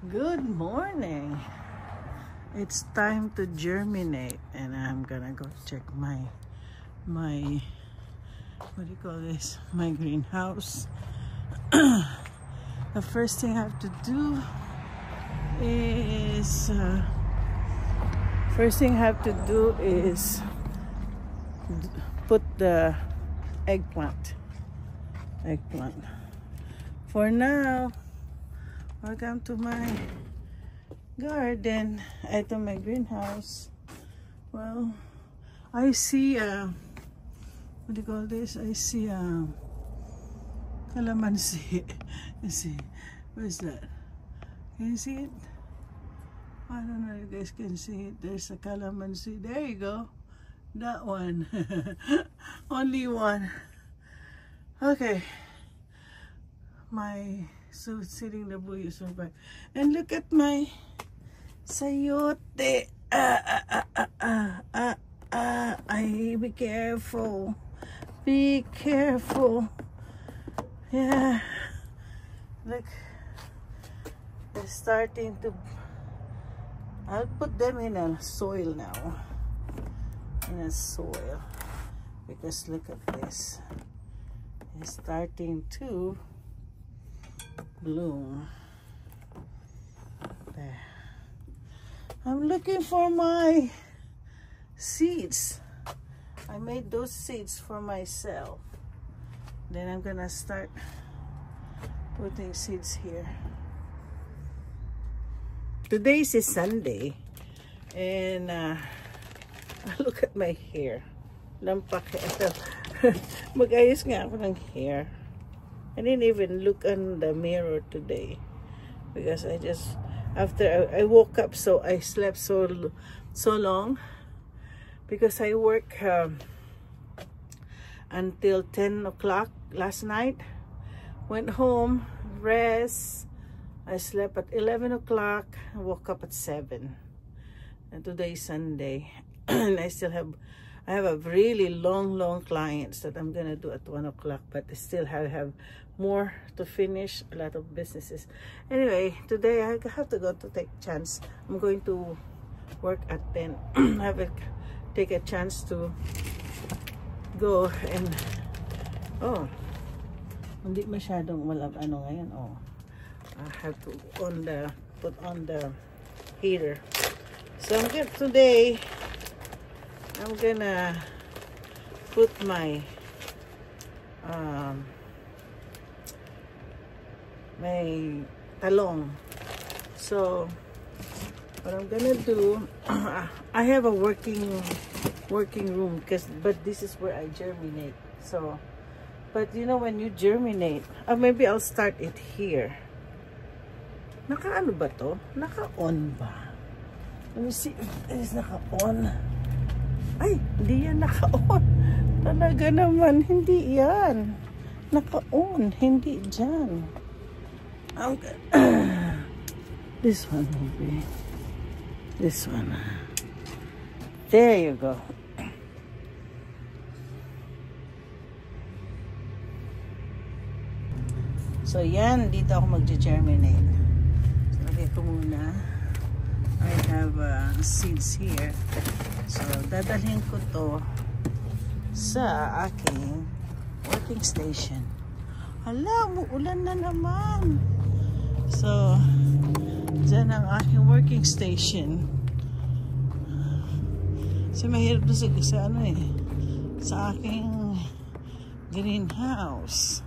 Good morning. It's time to germinate, and I'm gonna go check my what do you call this? My greenhouse. The first thing I have to do is put the eggplant. For now, welcome to my garden, to my greenhouse. Well, I see what do you call this? I see calamansi. Let's see, where's that? Can you see it? I don't know if you guys can see it. There's a calamansi. There you go. That one. Only one. Okay. My sitting the buyos are back. And look at my sayote. Be careful. Be careful. Yeah. Look. They're starting to... I'll put them in a soil now. In a soil. Because look at this. It's starting to bloom. There. I'm looking for my seeds. I made those seeds for myself. Then I'm gonna start putting seeds here. Today is Sunday, and look at my hair. Lampak. Mag-ayos nga ako ng hair. I didn't even look in the mirror today because I just after I woke up, so I slept so long because I work until 10 o'clock last night. Went home, rest. I slept at 11 o'clock. I woke up at 7. And today is Sunday, and I have a really long clients that I'm gonna do at 1 o'clock, but I still have more to finish, a lot of businesses. Anyway, today I have to go to take a chance. I'm going to work at 10. Take a chance to go and hindi masyadong walang ano ngayon. I have to put on the heater. So today I'm gonna put my my talong. So what I'm gonna do, I have a working room, but this is where I germinate. So, but you know, when you germinate, maybe I'll start it here. Naka-ano ba to? Naka-on ba? Let me see if it is naka-on. Ay, hindi yan naka-on. Talaga naman, hindi yan. Naka-on, hindi dyan. Okay. This one will be. This one. There you go. So yan, dito ako mag-germinate. So lagay ko muna. I have seeds here. So dadalhin ko to sa aking working station. Hala, uulan na naman. So dyan ang aking working station. Kasi mahirap na sa aking greenhouse.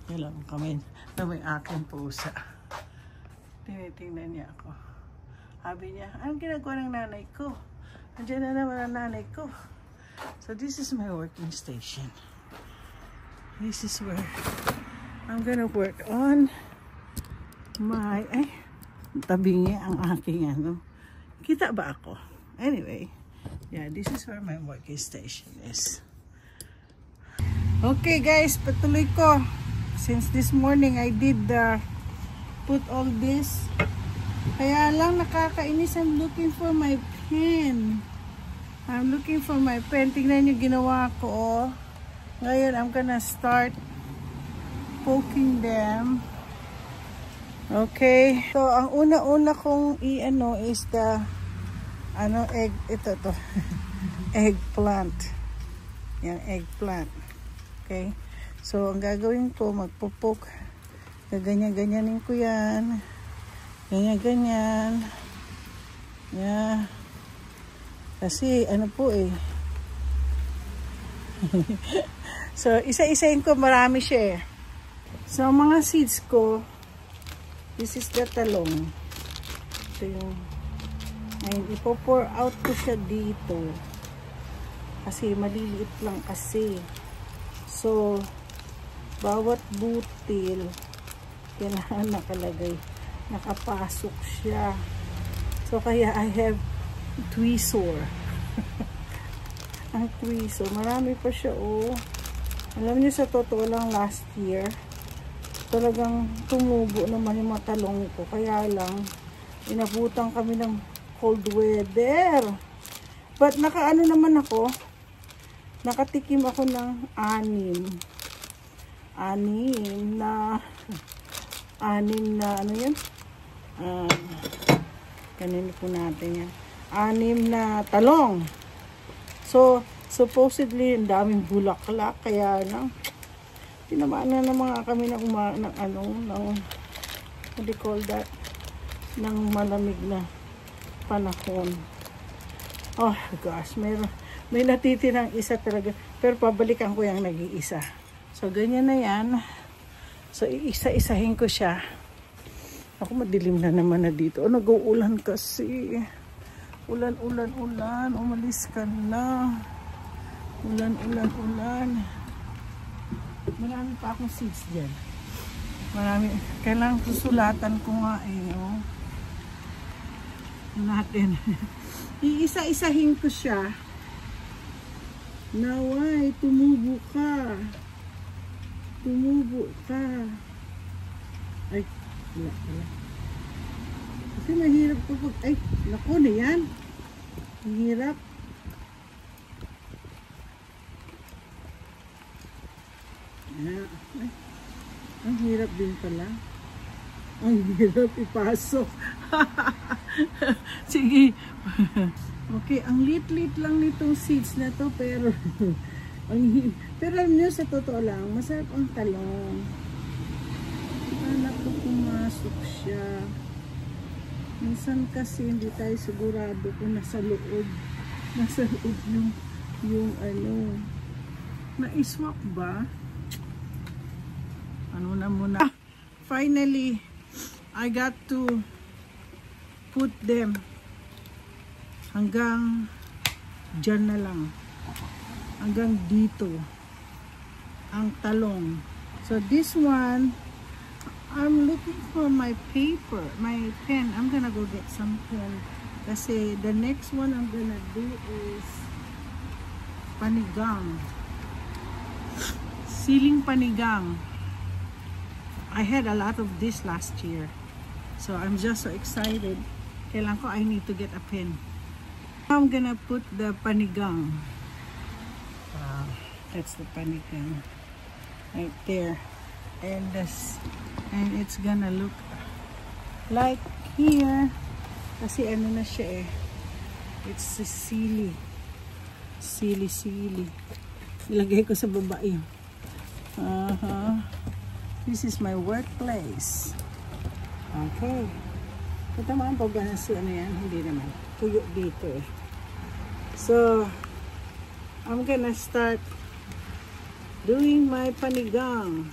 Kailan kami na may aking pusa. Tinitingnan niya ako. Sabi niya, anong ginagawa ng nanay ko? Andiyan na naman ang nanay ko. So this is my working station. This is where I'm gonna work on my tabingi ang aking kita ba ako? Anyway, yeah, this is where my working station is. Okay guys, patuloy ko. Since this morning I did put all this. Kaya lang nakakainis. I'm looking for my pen. Tingnan nyo ginawa ko. Ngayon I'm gonna start poking them. Okay. So, ang una-una kong i-ano is the egg, ito to. Eggplant. Yan, eggplant. Okay. So, ang gagawin ko, magpupok. Ganyan-ganyanin ko yan. Ganyan-ganyan. Yeah. Kasi, ano po eh. So, isa-isahin ko, marami siya eh. So, mga seeds ko, this is the talong. Ito yung, ngayon, ipo-pour out ko siya dito. Kasi, maliliit lang kasi. So, bawat butil, kailangan nakalagay. Nakapasok siya. So, kaya I have tweezor. Ang tweezor. Marami pa siya, oh. Alam niyo, sa totoo lang, last year, talagang tumubo naman yung mga talong ko. Kaya lang, inabutan kami ng cold weather. But, nakaano naman ako, nakatikim ako ng anim na ano yan? Kanino po natin yan? 6 na talong. So, supposedly, ang daming bulaklak. Kaya lang, tinamaan na mga kami ng what do you call that? Ng malamig na panahon. Oh gosh, may natitirang isa talaga. Pero pabalikan ko yung nag-iisa. So, ganyan na yan. So, iisa-isahin ko siya. Ako, madilim na naman na dito. Oh, nag-uulan kasi. Ulan. Umalis ka na. Ulan. Marami pa akong seeds dyan. Marami. Kailangan susulatan ko nga eh. Oh. Natin. Iisa-isahin ko siya. Naway, tumubo ka. Ay, wala. Kasi mahirap kapag, ay, naku na yan. Mahirap. Ay, ang hirap din pala. Ang hirap ipasok. Sige. Okay, ang lit-lit lang nitong seeds na to, pero pero alam nyo, sa totoo lang, masarap ang talong. Anak ko, pumasok siya. Minsan kasi hindi tayo sigurado kung nasa loob yung ano, na-swap ba? Ano na muna. Finally, I got to put them hanggang dyan na lang. Hanggang dito. Ang talong. So this one, I'm looking for my paper, my pen. I'm gonna go get some pen. Kasi the next one I'm gonna do is panigang. Siling panigang. I had a lot of this last year. So I'm just so excited. Kailangan ko, I need to get a pen. I'm gonna put the panigang. That's the panigang. Right there. And it's gonna look like here. Kasi ano na siya eh. It's sili. Sili. Ilagay ko sa baba yun. This is my workplace. Okay. Ito naman pag ano yan, hindi naman. Tuyo dito eh. So, I'm gonna start doing my panigang.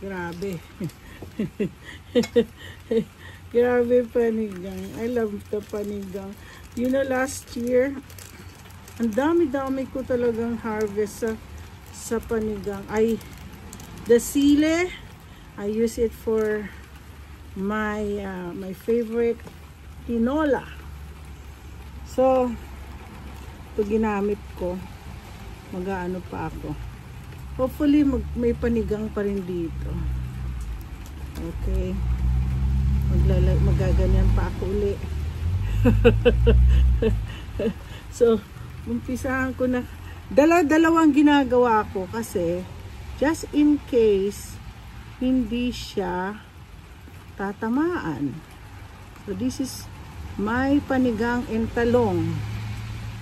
Grabe. Grabe panigang. I love the panigang. You know, last year, ang dami-dami ko talagang harvest sa panigang. The sile, I use it for my favorite tinola. So, ito ginamit ko. Mag-aano pa ako. Hopefully, may panigang pa rin dito. Okay. Magaganyan pa ako uli. So, umpisahan ko na. Dalawang ginagawa ko kasi just in case hindi siya tatamaan. So this is my panigang and talong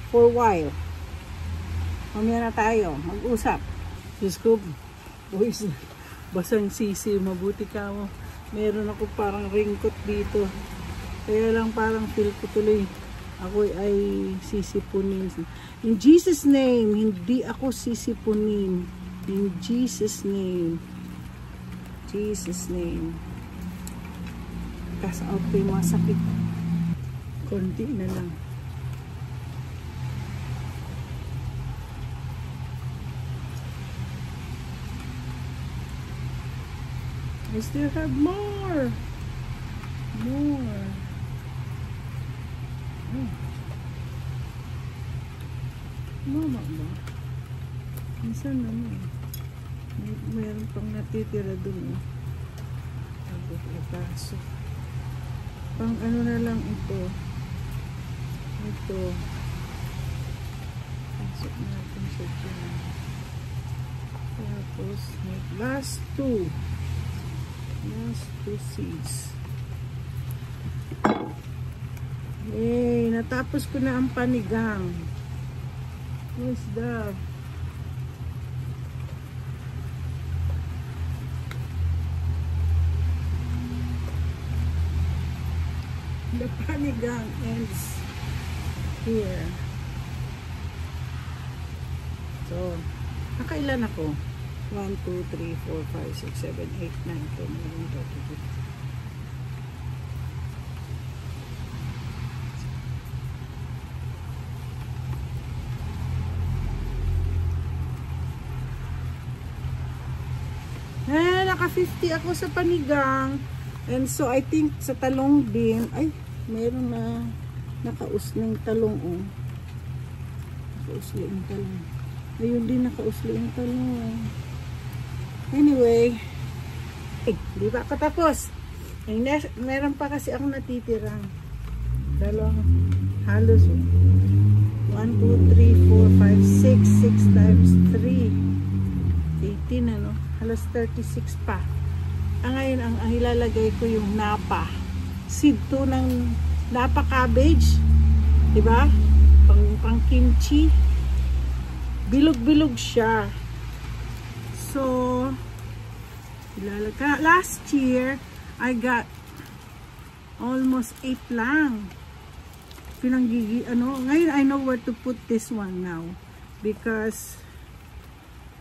for a while. Mamaya na tayo mag-usap. Diyos ko, boys, basang sisi, mabuti ka mo. Meron ako parang ringkot dito. Kaya lang parang feel ko tuloy ako ay sisipunin. In Jesus name, hindi ako sisipunin. In Jesus name. Jesus name. Cast out ko yung mga sakit. Konti na lang. I still have more. More. Mama ba? Minsan naman. Mayroon pang natitira dun. Abot na kaso. Pang ano na lang ito. Ito. Pasok natin siya dyan. Tapos, last two. Last two seeds. Yay! Natapos ko na ang panigang. What's that? The panigang ends here. So, nakailan ako? 1, 2, 3, 4, 5, 6, 7, 8, 9, 10, 11, 12, 13. Naka 50 ako sa panigang. And so I think sa talong din, ay, meron na nakausling talong, oh. Nakausli yung talong. Ayun din, nakausli yung talong. Anyway, di ba ako tapos? Ay, meron pa kasi akong natitirang. Dalawang halos, 1, 2, 3, 4, 5, 6 times 3. 18, ano? Halos 36 pa. Ngayon, ang ilalagay ko yung napa. Seed to ng napa cabbage. Diba? Pang kimchi. Bilog-bilog siya. So, last year, I got almost 8 lang. Ngayon, I know where to put this one now. Because,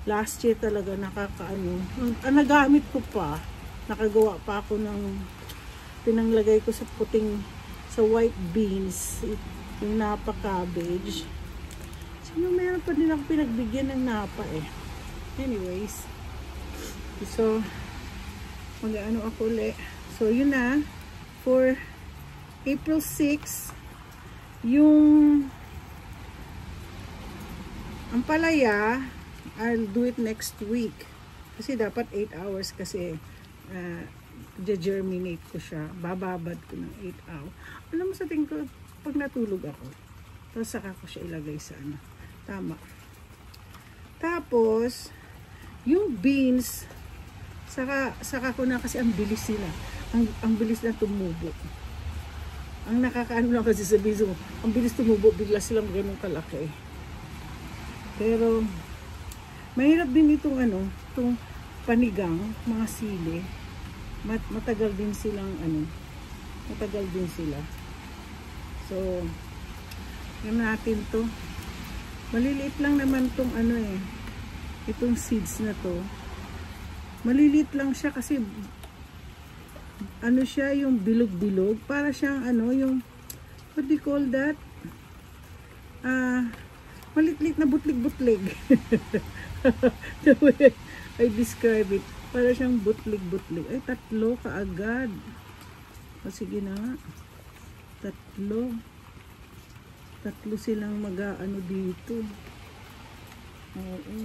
last year talaga nagamit ko pa, nakagawa pa ako ng pinanglagay ko sa white beans, yung napa cabbage. Sino meron pa din ako pinagbigyan ng napa eh. Anyways, so mag-ano ako ulit. So yun na, for April 6, yung ampalaya, I'll do it next week. Kasi dapat 8 hours kasi germinate ko siya. Bababad ko ng 8 hours. Alam mo sa tingin ko, pag natulog ako, tapos saka ko siya ilagay sa ano. Tama. Tapos, yung beans, saka ko na kasi ang bilis sila. Ang bilis na tumubo. Ang nakakaano lang kasi sabihin mo, ang bilis tumubo, bigla silang ganun kalaki. Pero, mahirap din itong itong panigang, mga sili. Matagal din silang matagal din sila. So, yan natin to. Maliliit lang naman tong itong seeds na to. Maliliit lang siya kasi siya yung bilog-bilog. Para siyang yung, what do you call that? Malitlit na butlig-butlig. The way I describe it. Para siyang butlig-butlig. Ay, 3 kaagad. O, sige na nga. 3 silang mag-aano dito. Oo.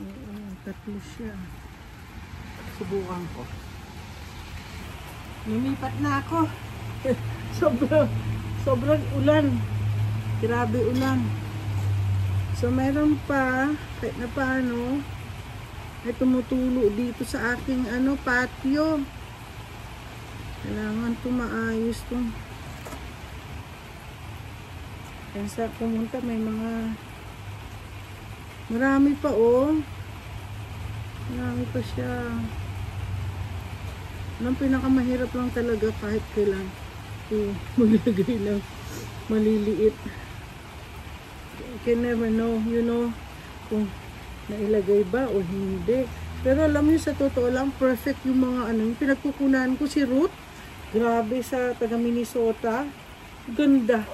Oo, 3 siya. Subukan ko. Lumipat na ako. Sobrang ulan. Grabe ulan. So, meron pa, kahit na paano, ay tumutulo dito sa aking ano, patio. Kailangan maayos to. Kaya sa pumunta may mga marami pa oh. Marami pa siya. Ang pinakamahirap lang talaga kahit kailan maglagay ng maliliit. You can never know, you know, kung nailagay ba o hindi. Pero alam niyo, sa totoo lang, perfect yung mga ano, yung pinagkukunan ko si Ruth. Grabe, sa taga Minnesota. Ganda.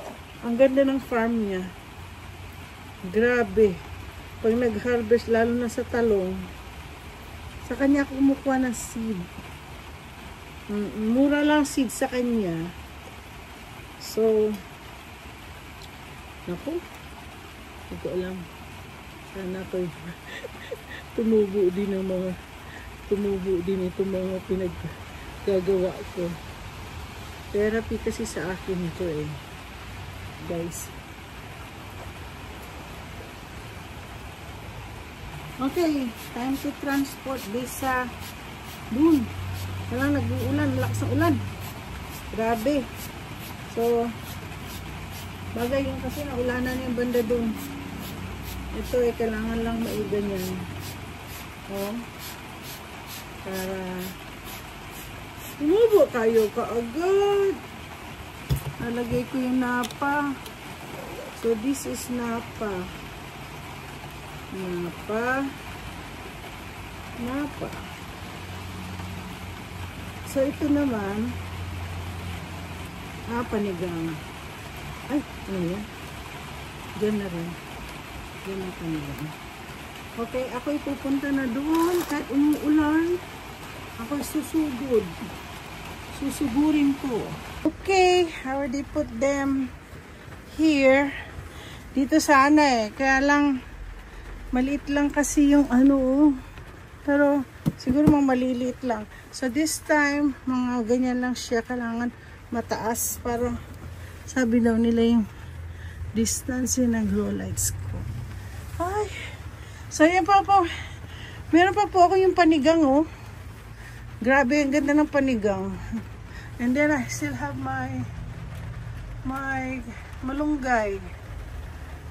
Ang ganda ng farm niya. Grabe. Pag nag-harvest, lalo na sa talong, sa kanya ako kumukuha ng seed. Mura lang seed sa kanya. So, naku, hindi ko alam. Sana ko tumubo din itong mga pinaggagawa ko. Therapy kasi sa akin ito eh, guys. Okay, time to transport this dun. Walang nag-uulan, malakas ang ulan. Grabe. So, bagay yung kasi naulanan yung banda dun. Ito eh, kailangan lang maiganyan. Oh. Para tumubo tayo kaagad. Nalagay ko yung napa. So, this is napa. Napa. So, ito naman, panigang. Ay, ano yan? Diyan na rin. Diyan na panigang. Okay, ako ipupunta na doon. Kahit umuulan, ako susugod. Susugurin ko. Okay, I already put them here. Dito sana eh. Kaya lang, maliit lang kasi yung ano. Pero, siguro mga maliliit lang. So, this time, mga ganyan lang siya. Kailangan mataas para sabi daw nila yung distance ng grow lights ko. Ay. So, yan pa po. Meron pa po ako yung panigang, oh. Grabe, ang ganda ng panigang. And then, I still have my malunggay.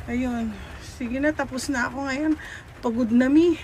Ayun. Sige na, tapos na ako ngayon. Pagod na mi.